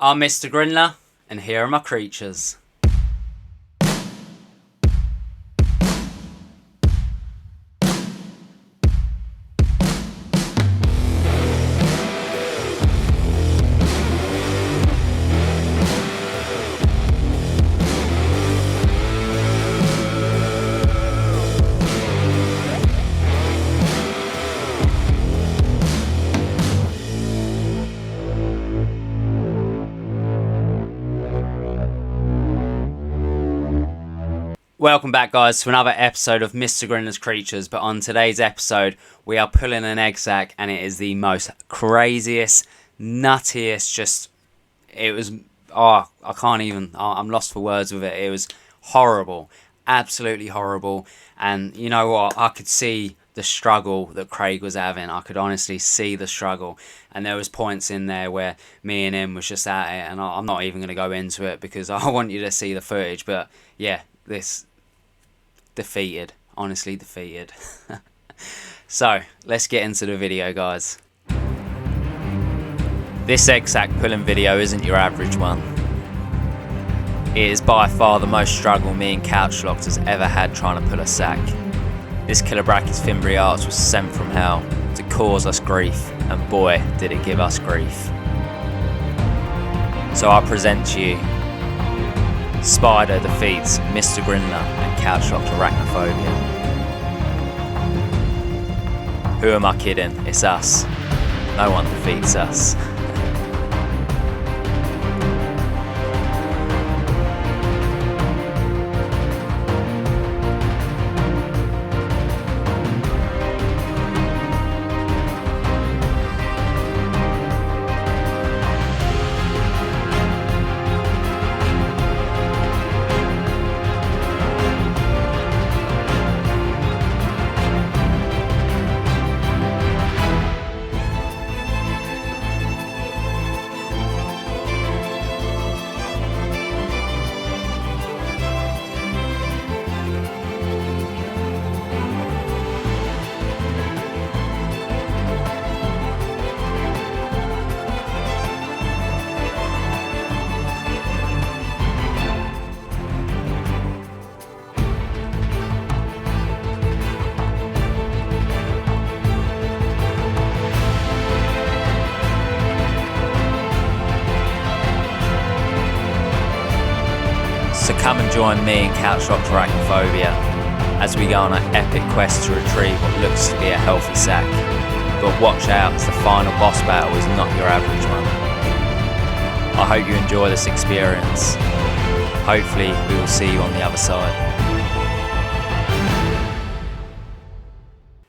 I'm Mr. Grindler, and here are my creatures. Welcome back, guys, to another episode of Mr. Grindler's Creatures. But on today's episode, we are pulling an egg sac, and it is the most craziest, nuttiest, I can't even, I'm lost for words with it. It was horrible, absolutely horrible. And you know what, I could see the struggle that Craig was having. I could honestly see the struggle. And there was points in there where me and him was just at it, and I'm not even going to go into it because I want you to see the footage. But yeah, this... honestly defeated. So let's get into the video, guys. This egg sac pulling video isn't your average one. It is by far the most struggle me and Couch Locked has ever had trying to pull a sac. This Chilobrachys fimbriatus was sent from hell to cause us grief, and boy did it give us grief. So I present to you Spider defeats Mr. Grindler and Couch Locked arachnophobia. Who am I kidding? It's us. No one defeats us. So come and join me and Couch Locked arachnophobia as we go on an epic quest to retrieve what looks to be a healthy sac. But watch out, as the final boss battle is not your average one. I hope you enjoy this experience. Hopefully we will see you on the other side.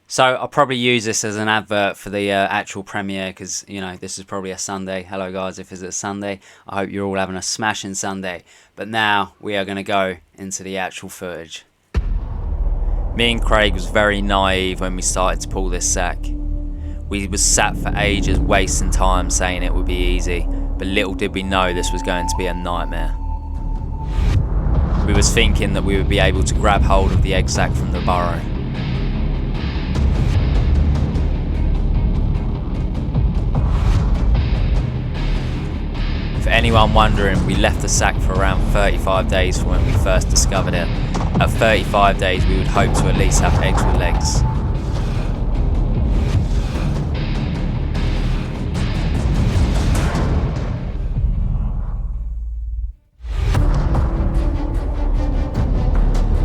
So I'll probably use this as an advert for the actual premiere because, you know, this is probably a Sunday. Hello guys, if it's a Sunday, I hope you're all having a smashing Sunday. But now we are going to go into the actual footage. Me and Craig was very naive when we started to pull this sac. We was sat for ages wasting time saying it would be easy, but little did we know this was going to be a nightmare. We was thinking that we would be able to grab hold of the egg sac from the burrow. For anyone wondering, we left the sac for around 35 days from when we first discovered it. At 35 days we would hope to at least have eggs with legs.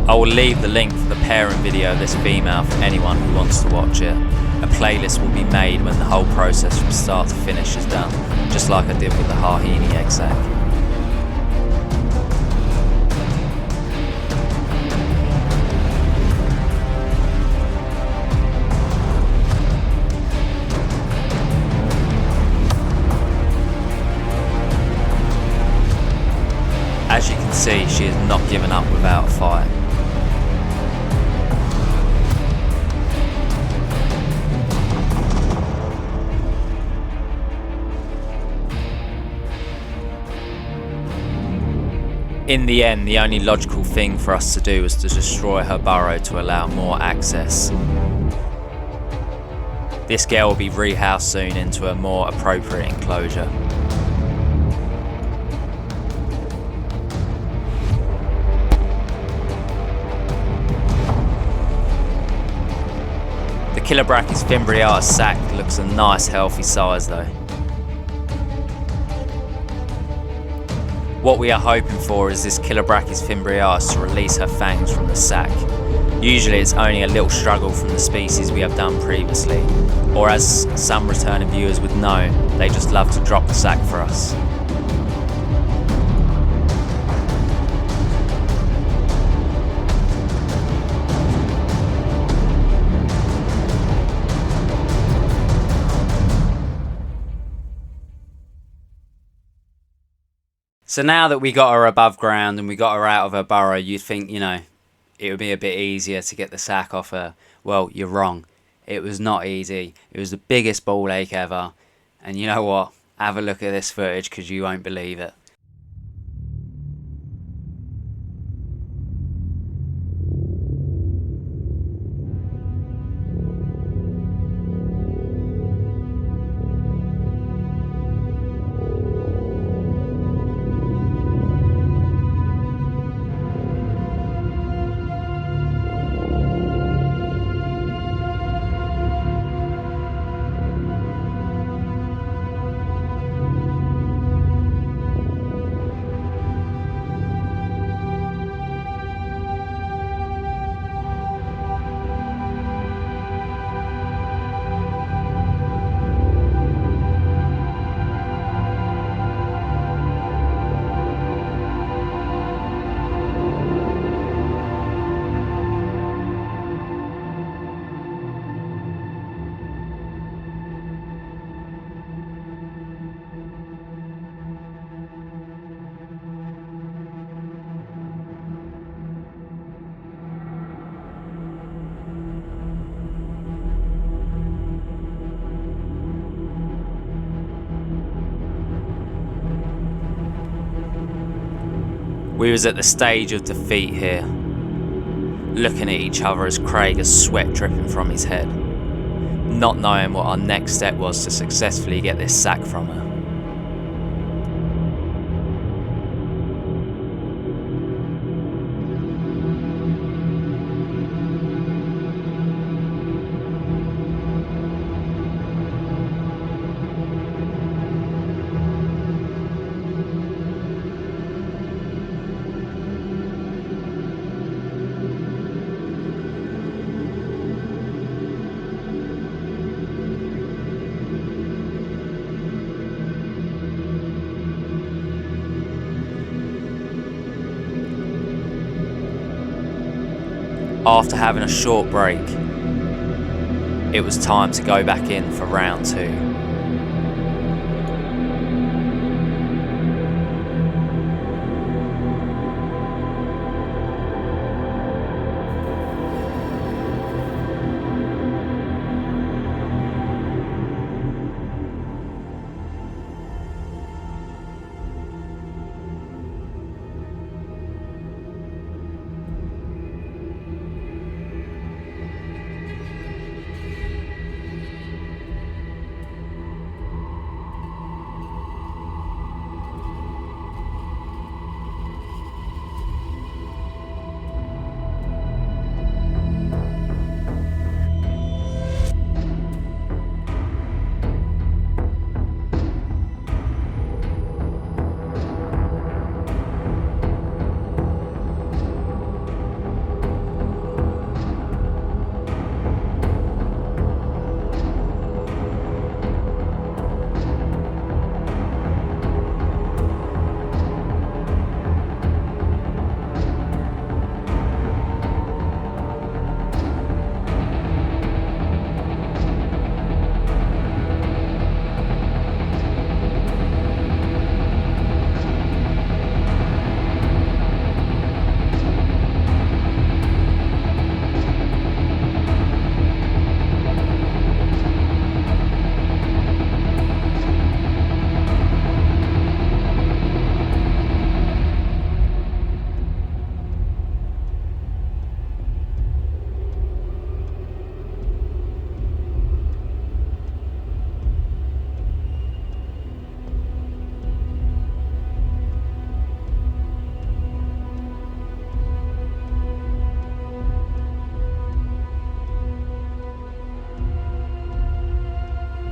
I will leave the link for the pairing video of this female for anyone who wants to watch it. A playlist will be made when the whole process from start to finish is done, just like I did with the Hahini egg sac. As you can see, she has not given up without a fight. In the end, the only logical thing for us to do was to destroy her burrow to allow more access. This girl will be rehoused soon into a more appropriate enclosure. Chilobrachys fimbriatus sac looks a nice healthy size though. What we are hoping for is this Chilobrachys fimbriatus to release her fangs from the sac. Usually it's only a little struggle from the species we have done previously, or as some returning viewers would know, they just love to drop the sac for us. So now that we got her above ground and we got her out of her burrow, you'd think, it would be a bit easier to get the sac off her. Well, you're wrong. It was not easy. It was the biggest ball ache ever. And you know what? Have a look at this footage because you won't believe it. We was at the stage of defeat here, looking at each other as Craig has sweat dripping from his head, not knowing what our next step was to successfully get this sac from her. After having a short break, it was time to go back in for round 2.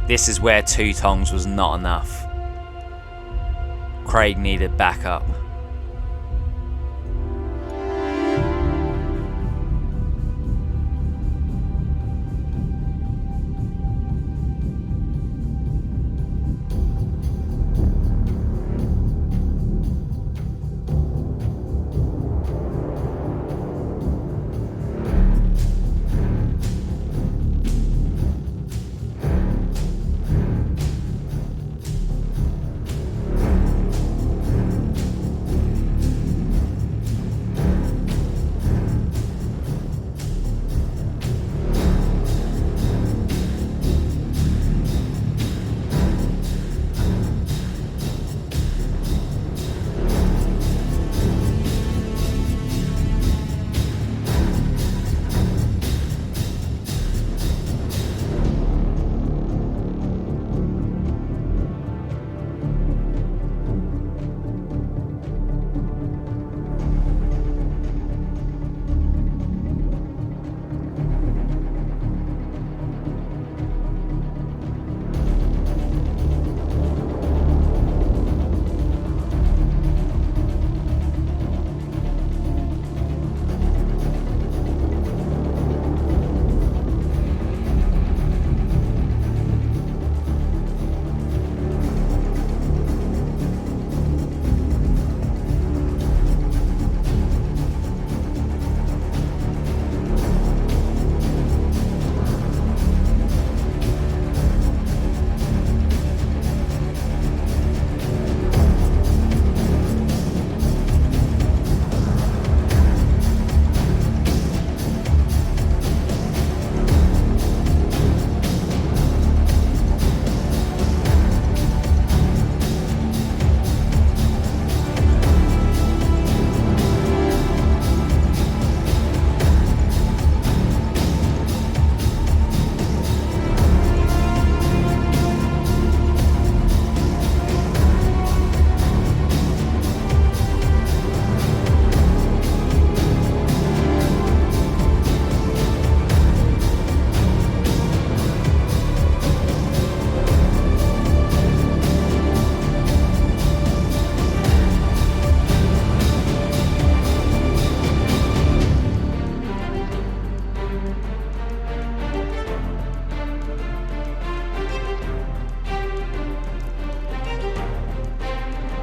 This is where 2 tongs was not enough. Craig needed backup.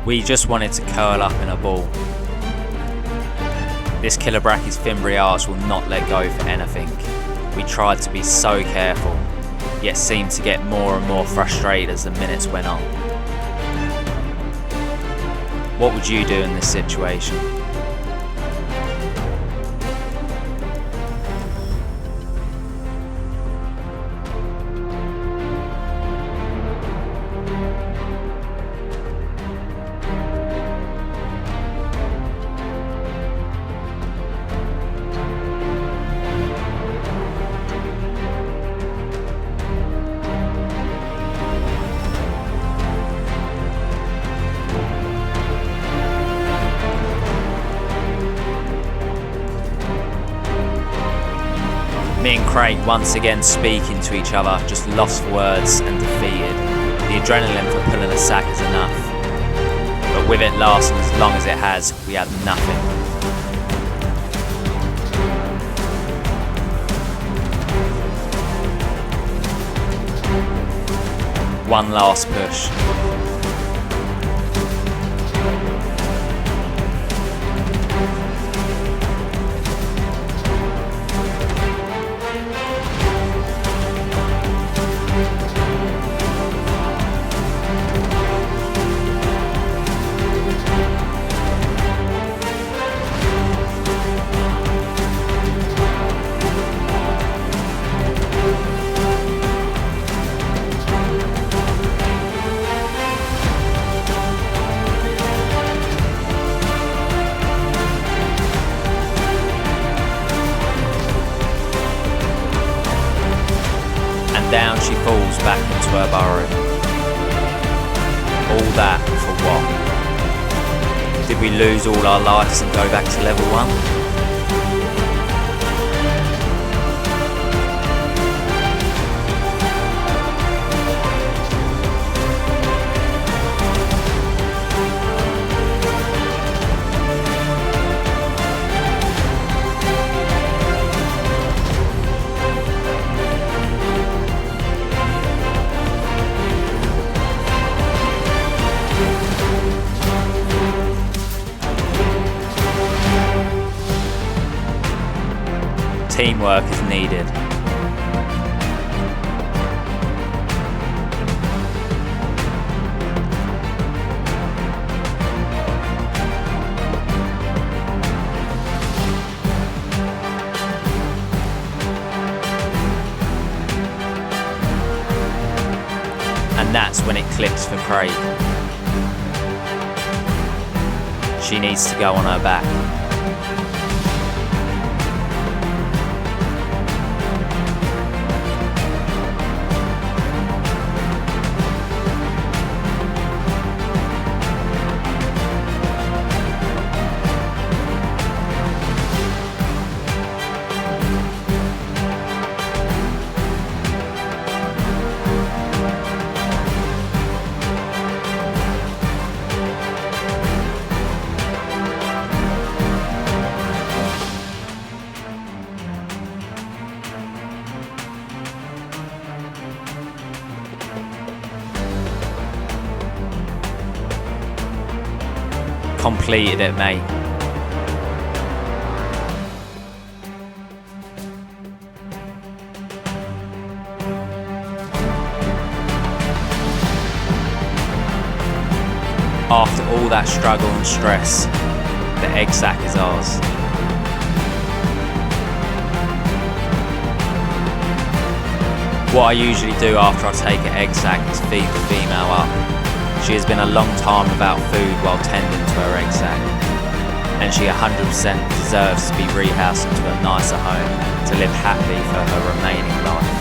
We just wanted to curl up in a ball. This Chilobrachys fimbriatus will not let go for anything. We tried to be so careful, yet seemed to get more and more frustrated as the minutes went on. What would you do in this situation? Me and Craig once again speaking to each other, just lost for words and defeated. The adrenaline for pulling a sack is enough, but with it lasting as long as it has, we had nothing. One last push. Down she falls back into her burrow. All that for what? Did we lose all our lives and go back to level 1? Teamwork is needed. And that's when it clicks for Craig. She needs to go on her back. Completed it, mate. After all that struggle and stress, the egg sac is ours. What I usually do after I take an egg sac is feed the female up. She has been a long time without food while tending to her egg sac, and she 100% deserves to be rehoused into a nicer home to live happily for her remaining life.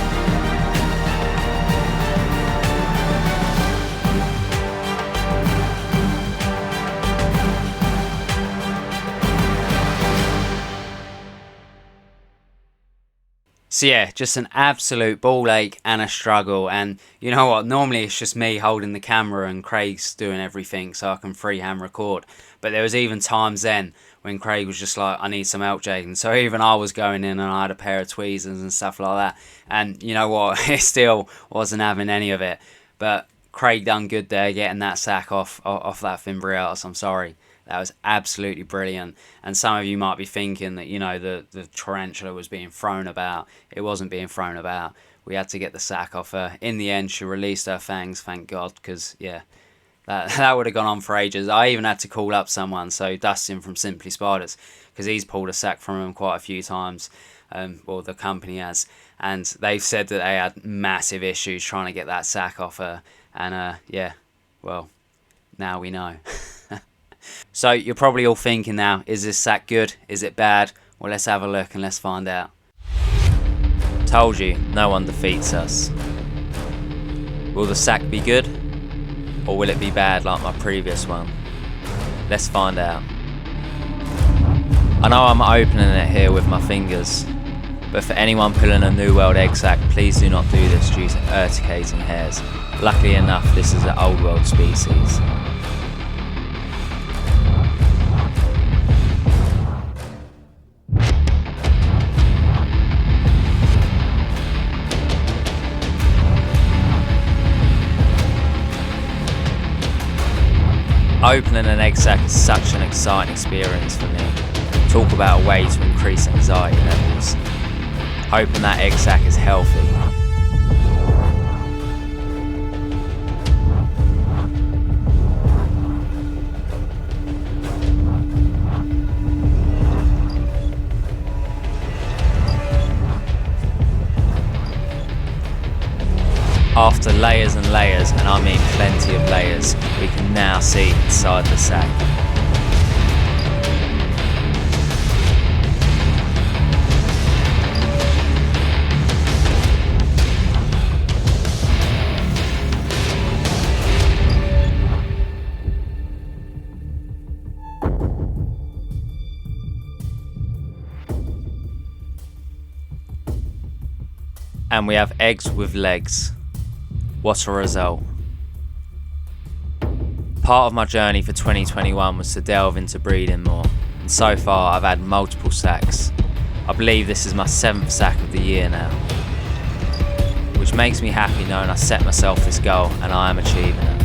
So yeah, just an absolute ball ache and a struggle. And you know what, normally it's just me holding the camera and Craig's doing everything so I can freehand record. But there was even times then when Craig was just like, I need some help, Jaden. So even I was going in and I had a pair of tweezers and stuff like that. And you know what, it still wasn't having any of it. But Craig done good there, getting that sack off that fimbriatus, I'm sorry. That was absolutely brilliant. And some of you might be thinking that, you know, the tarantula was being thrown about. It wasn't being thrown about. We had to get the sack off her. In the end, she released her fangs, thank God, because, yeah, that would have gone on for ages. I even had to call up someone, so Dustin from Simply Spiders, because he's pulled a sack from him quite a few times. Well, the company has. And they've said that they had massive issues trying to get that sack off her. And, yeah, well, now we know. So you're probably all thinking now, is this sack good? Is it bad? Well, let's have a look and let's find out. Told you, no one defeats us. Will the sack be good? Or will it be bad like my previous one? Let's find out. I know I'm opening it here with my fingers, but for anyone pulling a New World egg sac, please do not do this due to urticating hairs. Luckily enough, this is an Old World species. Opening an egg sac is such an exciting experience for me. Talk about a way to increase anxiety levels. Hoping that egg sac is healthy. After layers and layers, and I mean plenty of layers, we can now see inside the sac. And we have eggs with legs. What a result. Part of my journey for 2021 was to delve into breeding more, and so far I've had multiple sacks. I believe this is my 7th sack of the year now, which makes me happy knowing I set myself this goal and I am achieving it.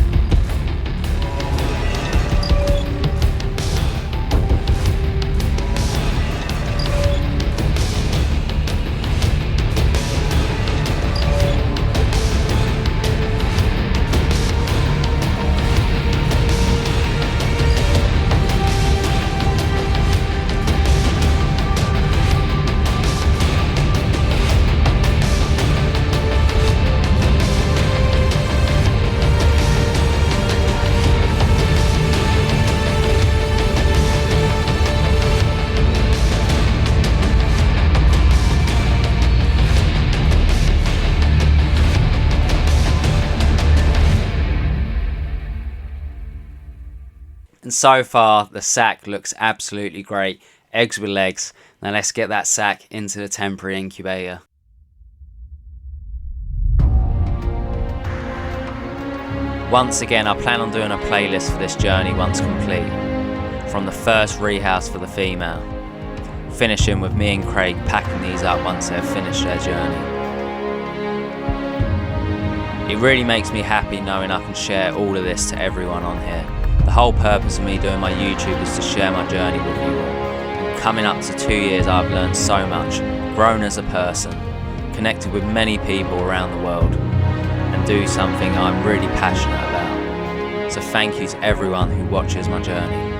And so far, the sack looks absolutely great. Eggs with legs. Now let's get that sack into the temporary incubator. Once again, I plan on doing a playlist for this journey once complete. From the first rehouse for the female, finishing with me and Craig packing these up once they've finished their journey. It really makes me happy knowing I can share all of this to everyone on here. The whole purpose of me doing my YouTube is to share my journey with you all. And coming up to 2 years, I've learned so much, grown as a person, connected with many people around the world, and do something I'm really passionate about. So thank you to everyone who watches my journey.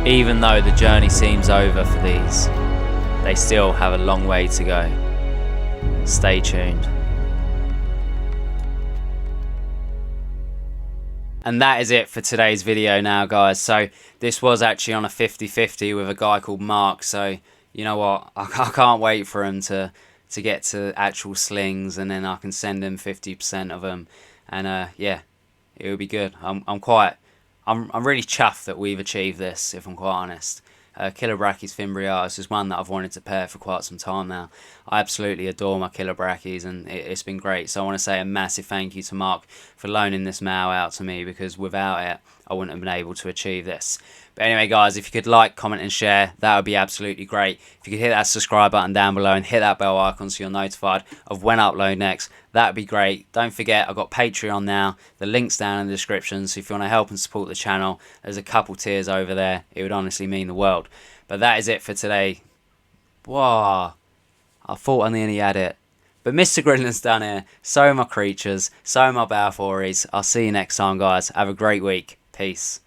Even though the journey seems over for these, they still have a long way to go. Stay tuned. And that is it for today's video now, guys. So this was actually on a 50-50 with a guy called Mark. So you know what, I can't wait for him to get to actual slings, and then I can send him 50% of them. And yeah, it would be good. I'm really chuffed that we've achieved this, if I'm quite honest. Chilobrachys fimbriatus is one that I've wanted to pair for quite some time now. I absolutely adore my Chilobrachys, and it's been great. So I want to say a massive thank you to Mark for loaning this male out to me, because without it, I wouldn't have been able to achieve this. But anyway, guys, if you could like, comment and share, that would be absolutely great. If you could hit that subscribe button down below and hit that bell icon so you're notified of when I upload next, that would be great. Don't forget, I've got Patreon now. The link's down in the description, so if you want to help and support the channel, there's a couple tiers over there. It would honestly mean the world. But that is it for today. Wow, I thought I nearly had it. But Mr. Grindler's done here. So are my creatures. So are my Balfouries. I'll see you next time, guys. Have a great week. Peace.